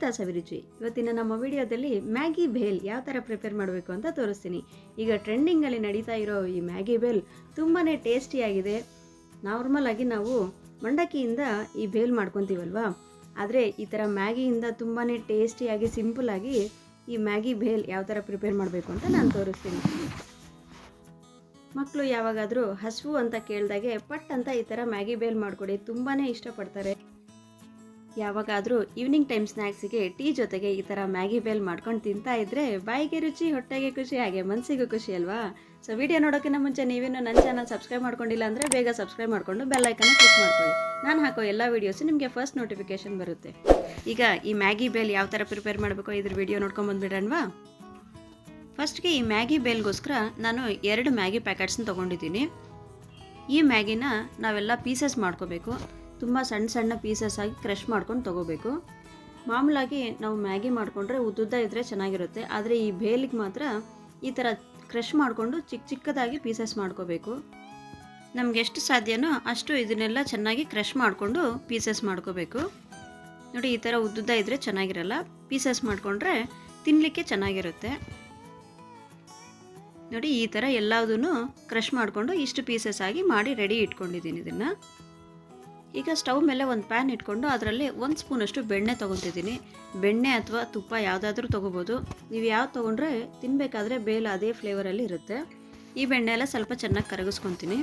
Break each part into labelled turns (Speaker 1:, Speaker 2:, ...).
Speaker 1: ಗೀತಾ ಸವಿರುಚಿ. ಇವತ್ತಿನ ನಮ್ಮ ವಿಡಿಯೋದಲ್ಲಿ ಮ್ಯಾಗಿ ಭೇಲ್ ಯಾವ ಥರ ಪ್ರಿಪೇರ್ ಮಾಡಬೇಕು ಅಂತ ತೋರಿಸ್ತೀನಿ. ಈಗ ಟ್ರೆಂಡಿಂಗಲ್ಲಿ ನಡೀತಾ ಇರೋ ಈ ಮ್ಯಾಗಿ ಭೇಲ್ ತುಂಬಾ ಟೇಸ್ಟಿಯಾಗಿದೆ. ನಾರ್ಮಲ್ ಆಗಿ ನಾವು ಮಂಡಕ್ಕಿಯಿಂದ ಈ ಭೇಲ್ ಮಾಡ್ಕೊತೀವಲ್ವಾ, ಆದರೆ ಈ ಥರ ಮ್ಯಾಗಿಯಿಂದ ತುಂಬಾ ಟೇಸ್ಟಿಯಾಗಿ ಸಿಂಪಲ್ಲಾಗಿ ಈ ಮ್ಯಾಗಿ ಭೇಲ್ ಯಾವ ಥರ ಪ್ರಿಪೇರ್ ಮಾಡಬೇಕು ಅಂತ ನಾನು ತೋರಿಸ್ತೀನಿ. ಮಕ್ಕಳು ಯಾವಾಗಾದರೂ ಹಸಿವು ಅಂತ ಕೇಳಿದಾಗೆ ಪಟ್ ಅಂತ ಈ ಥರ ಮ್ಯಾಗಿ ಭೇಲ್ ಮಾಡಿಕೊಡಿ, ತುಂಬಾ ಇಷ್ಟಪಡ್ತಾರೆ. ಯಾವಾಗಾದರೂ ಈವ್ನಿಂಗ್ ಟೈಮ್ ಸ್ನ್ಯಾಕ್ಸಿಗೆ ಟೀ ಜೊತೆಗೆ ಈ ಥರ ಮ್ಯಾಗಿ ಭೇಲ್ ಮಾಡ್ಕೊಂಡು ತಿಂತಾ ಇದ್ದರೆ ಬಾಯಿಗೆ ರುಚಿ, ಹೊಟ್ಟೆಗೆ ಖುಷಿ, ಹಾಗೆ ಮನಸ್ಸಿಗೂ ಖುಷಿ ಅಲ್ವಾ? ಸೊ ವಿಡಿಯೋ ನೋಡೋಕ್ಕಿಂತ ಮುಂಚೆ ನೀವೇನು ನನ್ನ ಚಾನಲ್ ಸಬ್ಸ್ಕ್ರೈಬ್ ಮಾಡ್ಕೊಂಡಿಲ್ಲ ಅಂದರೆ ಬೇಗ ಸಬ್ಸ್ಕ್ರೈಬ್ ಮಾಡಿಕೊಂಡು ಬೆಲ್ ಐಕನ್ನ ಕ್ಲಿಕ್ ಮಾಡ್ಕೊಳ್ಳಿ. ನಾನು ಹಾಕೋ ಎಲ್ಲ ವೀಡಿಯೋಸು ನಿಮಗೆ ಫಸ್ಟ್ ನೋಟಿಫಿಕೇಷನ್ ಬರುತ್ತೆ. ಈಗ ಈ ಮ್ಯಾಗಿ ಭೇಲ್ ಯಾವ ಥರ ಪ್ರಿಪೇರ್ ಮಾಡಬೇಕು ಇದ್ರ ವಿಡಿಯೋ ನೋಡ್ಕೊಂಬಂದುಬಿಡೋಣವಾ? ಫಸ್ಟ್ಗೆ ಈ ಮ್ಯಾಗಿ ಭೇಲ್ಗೋಸ್ಕರ ನಾನು 2 ಮ್ಯಾಗಿ ಪ್ಯಾಕೆಟ್ಸ್ನ ತೊಗೊಂಡಿದ್ದೀನಿ. ಈ ಮ್ಯಾಗಿನ ನಾವೆಲ್ಲ ಪೀಸಸ್ ಮಾಡ್ಕೋಬೇಕು. ತುಂಬ ಸಣ್ಣ ಸಣ್ಣ ಪೀಸಸ್ ಆಗಿ ಕ್ರಷ್ ಮಾಡ್ಕೊಂಡು ತೊಗೋಬೇಕು. ಮಾಮೂಲಾಗಿ ನಾವು ಮ್ಯಾಗಿ ಮಾಡಿಕೊಂಡ್ರೆ ಉದ್ದುದ್ದ ಇದ್ದರೆ ಚೆನ್ನಾಗಿರುತ್ತೆ, ಆದರೆ ಈ ಭೇಲಿಗೆ ಮಾತ್ರ ಈ ಥರ ಕ್ರಷ್ ಮಾಡಿಕೊಂಡು ಚಿಕ್ಕ ಚಿಕ್ಕದಾಗಿ ಪೀಸಸ್ ಮಾಡ್ಕೋಬೇಕು. ನಮ್ಗೆ ಎಷ್ಟು ಸಾಧ್ಯನೋ ಅಷ್ಟು ಇದನ್ನೆಲ್ಲ ಚೆನ್ನಾಗಿ ಕ್ರಷ್ ಮಾಡಿಕೊಂಡು ಪೀಸಸ್ ಮಾಡ್ಕೋಬೇಕು. ನೋಡಿ, ಈ ಥರ ಉದ್ದುದ್ದ ಇದ್ದರೆ ಚೆನ್ನಾಗಿರಲ್ಲ, ಪೀಸಸ್ ಮಾಡಿಕೊಂಡ್ರೆ ತಿನ್ನಲಿಕ್ಕೆ ಚೆನ್ನಾಗಿರುತ್ತೆ. ನೋಡಿ, ಈ ಥರ ಎಲ್ಲದೂ ಕ್ರಷ್ ಮಾಡಿಕೊಂಡು ಇಷ್ಟು ಪೀಸಸ್ ಆಗಿ ಮಾಡಿ ರೆಡಿ ಇಟ್ಕೊಂಡಿದ್ದೀನಿ. ಇದನ್ನು ಈಗ ಸ್ಟವ್ ಮೇಲೆ ಒಂದು ಪ್ಯಾನ್ ಇಟ್ಕೊಂಡು ಅದರಲ್ಲಿ 1 ಸ್ಪೂನಷ್ಟು ಬೆಣ್ಣೆ ತೊಗೊತಿದ್ದೀನಿ. ಬೆಣ್ಣೆ ಅಥವಾ ತುಪ್ಪ ಯಾವುದಾದ್ರೂ ತೊಗೋಬೋದು. ನೀವು ಯಾವ್ದು ತೊಗೊಂಡ್ರೆ ತಿನ್ನಬೇಕಾದ್ರೆ ಬೇಲ್ ಅದೇ ಫ್ಲೇವರಲ್ಲಿ ಇರುತ್ತೆ. ಈ ಬೆಣ್ಣೆ ಎಲ್ಲ ಸ್ವಲ್ಪ ಚೆನ್ನಾಗಿ ಕರಗಿಸ್ಕೊತೀನಿ.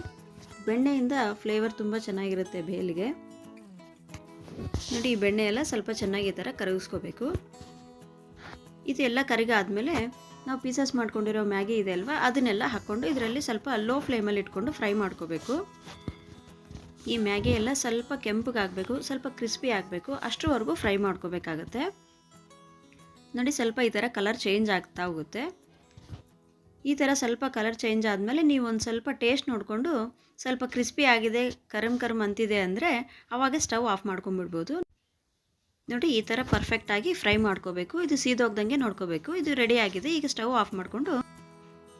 Speaker 1: ಬೆಣ್ಣೆಯಿಂದ ಫ್ಲೇವರ್ ತುಂಬ ಚೆನ್ನಾಗಿರುತ್ತೆ ಬೇಲಿಗೆ. ನೋಡಿ, ಈ ಬೆಣ್ಣೆ ಎಲ್ಲ ಸ್ವಲ್ಪ ಚೆನ್ನಾಗಿ ಈ ಥರ ಕರಗಿಸ್ಕೋಬೇಕು. ಇದೆಲ್ಲ ಕರಿಗಾದ್ಮೇಲೆ ನಾವು ಪೀಸಸ್ ಮಾಡ್ಕೊಂಡಿರೋ ಮ್ಯಾಗಿ ಇದೆ ಅಲ್ವಾ, ಅದನ್ನೆಲ್ಲ ಹಾಕ್ಕೊಂಡು ಇದರಲ್ಲಿ ಸ್ವಲ್ಪ ಲೋ ಫ್ಲೇಮಲ್ಲಿ ಇಟ್ಕೊಂಡು ಫ್ರೈ ಮಾಡ್ಕೋಬೇಕು. ಈ ಮ್ಯಾಗಿ ಎಲ್ಲ ಸ್ವಲ್ಪ ಕೆಂಪಗಾಗಬೇಕು, ಸ್ವಲ್ಪ ಕ್ರಿಸ್ಪಿ ಆಗಬೇಕು, ಅಷ್ಟರವರೆಗೂ ಫ್ರೈ ಮಾಡ್ಕೋಬೇಕಾಗತ್ತೆ. ನೋಡಿ, ಸ್ವಲ್ಪ ಈ ಥರ ಕಲರ್ ಚೇಂಜ್ ಆಗ್ತಾ ಹೋಗುತ್ತೆ. ಈ ಥರ ಸ್ವಲ್ಪ ಕಲರ್ ಚೇಂಜ್ ಆದಮೇಲೆ ನೀವು ಒಂದು ಸ್ವಲ್ಪ ಟೇಸ್ಟ್ ನೋಡಿಕೊಂಡು ಸ್ವಲ್ಪ ಕ್ರಿಸ್ಪಿ ಆಗಿದೆ, ಕರಮ್ ಅಂತಿದೆ ಅಂದರೆ ಆವಾಗ ಸ್ಟವ್ ಆಫ್ ಮಾಡ್ಕೊಂಬಿಡ್ಬೋದು. ನೋಡಿ, ಈ ಥರ ಪರ್ಫೆಕ್ಟಾಗಿ ಫ್ರೈ ಮಾಡ್ಕೋಬೇಕು. ಇದು ಸೀದೋಗ್ದಂಗೆ ನೋಡ್ಕೋಬೇಕು. ಇದು ರೆಡಿ ಆಗಿದೆ. ಈಗ ಸ್ಟವ್ ಆಫ್ ಮಾಡಿಕೊಂಡು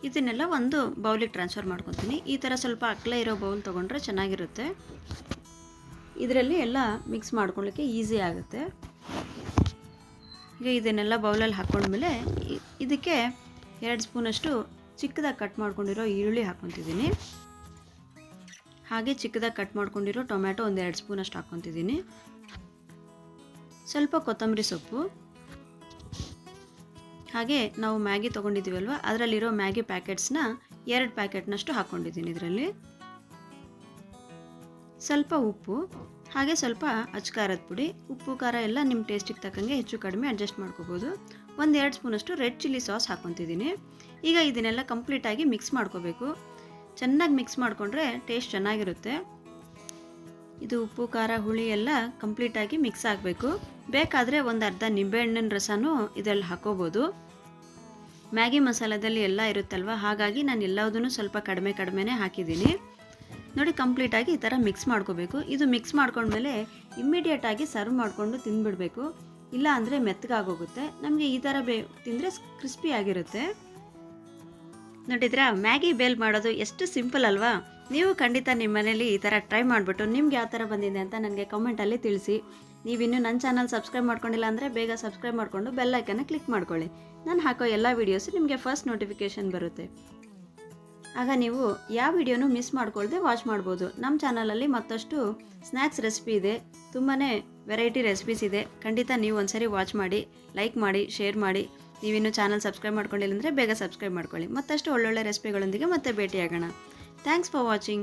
Speaker 1: ಇದನ್ನೆಲ್ಲ ಒಂದು ಬೌಲಿಗೆ ಟ್ರಾನ್ಸ್ಫರ್ ಮಾಡ್ಕೊತೀನಿ. ಈ ಥರ ಸ್ವಲ್ಪ ಅಗಲ ಇರೋ ಬೌಲ್ ತೊಗೊಂಡ್ರೆ ಚೆನ್ನಾಗಿರುತ್ತೆ. ಇದರಲ್ಲಿ ಎಲ್ಲ ಮಿಕ್ಸ್ ಮಾಡ್ಕೊಳ್ಳಿಕ್ಕೆ ಈಸಿ ಆಗುತ್ತೆ. ಈಗ ಇದನ್ನೆಲ್ಲ ಬೌಲಲ್ಲಿ ಹಾಕ್ಕೊಂಡ್ಮೇಲೆ ಇದಕ್ಕೆ 2 ಸ್ಪೂನಷ್ಟು ಚಿಕ್ಕದಾಗಿ ಕಟ್ ಮಾಡ್ಕೊಂಡಿರೋ ಈರುಳ್ಳಿ ಹಾಕ್ಕೊತಿದ್ದೀನಿ. ಹಾಗೆ ಚಿಕ್ಕದಾಗಿ ಕಟ್ ಮಾಡ್ಕೊಂಡಿರೋ ಟೊಮ್ಯಾಟೊ ಒಂದು 2 ಸ್ಪೂನಷ್ಟು ಹಾಕ್ಕೊತಿದ್ದೀನಿ. ಸ್ವಲ್ಪ ಕೊತ್ತಂಬರಿ ಸೊಪ್ಪು, ಹಾಗೆ ನಾವು ಮ್ಯಾಗಿ ತೊಗೊಂಡಿದ್ದೀವಲ್ವ ಅದರಲ್ಲಿರೋ ಮ್ಯಾಗಿ ಪ್ಯಾಕೆಟ್ಸ್ನ 2 ಪ್ಯಾಕೆಟ್ನಷ್ಟು ಹಾಕ್ಕೊಂಡಿದ್ದೀನಿ. ಇದರಲ್ಲಿ ಸ್ವಲ್ಪ ಉಪ್ಪು, ಹಾಗೆ ಸ್ವಲ್ಪ ಅಚ್ಕಾರದ ಪುಡಿ. ಉಪ್ಪು ಖಾರ ಎಲ್ಲ ನಿಮ್ಮ ಟೇಸ್ಟಿಗೆ ತಕ್ಕಂಗೆ ಹೆಚ್ಚು ಕಡಿಮೆ ಅಡ್ಜಸ್ಟ್ ಮಾಡ್ಕೋಬೋದು. 1-2 ಸ್ಪೂನಷ್ಟು ರೆಡ್ ಚಿಲ್ಲಿ ಸಾಸ್ ಹಾಕ್ಕೊತಿದ್ದೀನಿ. ಈಗ ಇದನ್ನೆಲ್ಲ ಕಂಪ್ಲೀಟಾಗಿ ಮಿಕ್ಸ್ ಮಾಡ್ಕೋಬೇಕು. ಚೆನ್ನಾಗಿ ಮಿಕ್ಸ್ ಮಾಡಿಕೊಂಡ್ರೆ ಟೇಸ್ಟ್ ಚೆನ್ನಾಗಿರುತ್ತೆ. ಇದು ಉಪ್ಪು ಖಾರ ಹುಳಿ ಎಲ್ಲ ಕಂಪ್ಲೀಟಾಗಿ ಮಿಕ್ಸ್ ಆಗಬೇಕು. ಬೇಕಾದರೆ ಒಂದು ಅರ್ಧ ನಿಂಬೆಹಣ್ಣಿನ ರಸನೂ ಇದರಲ್ಲಿ ಹಾಕೋಬೋದು. ಮ್ಯಾಗಿ ಮಸಾಲದಲ್ಲಿ ಎಲ್ಲ ಇರುತ್ತಲ್ವ, ಹಾಗಾಗಿ ನಾನು ಎಲ್ಲದನ್ನು ಸ್ವಲ್ಪ ಕಡಿಮೆನೇ ಹಾಕಿದ್ದೀನಿ. ನೋಡಿ, ಕಂಪ್ಲೀಟಾಗಿ ಈ ಥರ ಮಿಕ್ಸ್ ಮಾಡ್ಕೋಬೇಕು. ಇದು ಮಿಕ್ಸ್ ಮಾಡ್ಕೊಂಡ್ಮೇಲೆ ಇಮ್ಮಿಡಿಯೇಟಾಗಿ ಸರ್ವ್ ಮಾಡಿಕೊಂಡು ತಿಂದುಬಿಡಬೇಕು, ಇಲ್ಲ ಅಂದರೆ ಮೆತ್ತಗಾಗೋಗುತ್ತೆ. ನಮಗೆ ಈ ಥರ ತಿಂದರೆ ಕ್ರಿಸ್ಪಿ ಆಗಿರುತ್ತೆ. ನೋಡಿದ್ರಾ, ಮ್ಯಾಗಿ ಭೇಲ್ ಮಾಡೋದು ಎಷ್ಟು ಸಿಂಪಲ್ ಅಲ್ವಾ? ನೀವು ಖಂಡಿತ ನಿಮ್ಮ ಮನೇಲಿ ಈ ಥರ ಟ್ರೈ ಮಾಡಿಬಿಟ್ಟು ನಿಮ್ಗೆ ಯಾವ ಥರ ಬಂದಿದೆ ಅಂತ ನನಗೆ ಕಮೆಂಟಲ್ಲಿ ತಿಳಿಸಿ. ನೀವಿನ್ನೂ ನನ್ನ ಚಾನಲ್ ಸಬ್ಸ್ಕ್ರೈಬ್ ಮಾಡ್ಕೊಂಡಿಲ್ಲ ಅಂದರೆ ಬೇಗ ಸಬ್ಸ್ಕ್ರೈಬ್ ಮಾಡಿಕೊಂಡು ಬೆಲ್ ಐಕನ್ನ ಕ್ಲಿಕ್ ಮಾಡ್ಕೊಳ್ಳಿ. ನಾನು ಹಾಕೋ ಎಲ್ಲ ವೀಡಿಯೋಸು ನಿಮಗೆ ಫಸ್ಟ್ ನೋಟಿಫಿಕೇಷನ್ ಬರುತ್ತೆ. ಆಗ ನೀವು ಯಾವ ವಿಡಿಯೋನೂ ಮಿಸ್ ಮಾಡ್ಕೊಳ್ದೆ ವಾಚ್ ಮಾಡ್ಬೋದು. ನಮ್ಮ ಚಾನಲಲ್ಲಿ ಮತ್ತಷ್ಟು ಸ್ನ್ಯಾಕ್ಸ್ ರೆಸಿಪಿ ಇದೆ, ತುಂಬಾ ವೆರೈಟಿ ರೆಸಿಪೀಸ್ ಇದೆ. ಖಂಡಿತ ನೀವು ಒಂದ್ಸರಿ ವಾಚ್ ಮಾಡಿ, ಲೈಕ್ ಮಾಡಿ, ಶೇರ್ ಮಾಡಿ. ನೀವಿನ್ನೂ ಚಾನಲ್ ಸಬ್ಸ್ಕ್ರೈಬ್ ಮಾಡ್ಕೊಂಡಿಲ್ಲ ಅಂದರೆ ಬೇಗ ಸಬ್ಸ್ಕ್ರೈಬ್ ಮಾಡ್ಕೊಳ್ಳಿ. ಮತ್ತಷ್ಟು ಒಳ್ಳೊಳ್ಳೆ ರೆಸಿಪಿಗಳೊಂದಿಗೆ ಮತ್ತೆ ಭೇಟಿಯಾಗೋಣ. Thanks for watching.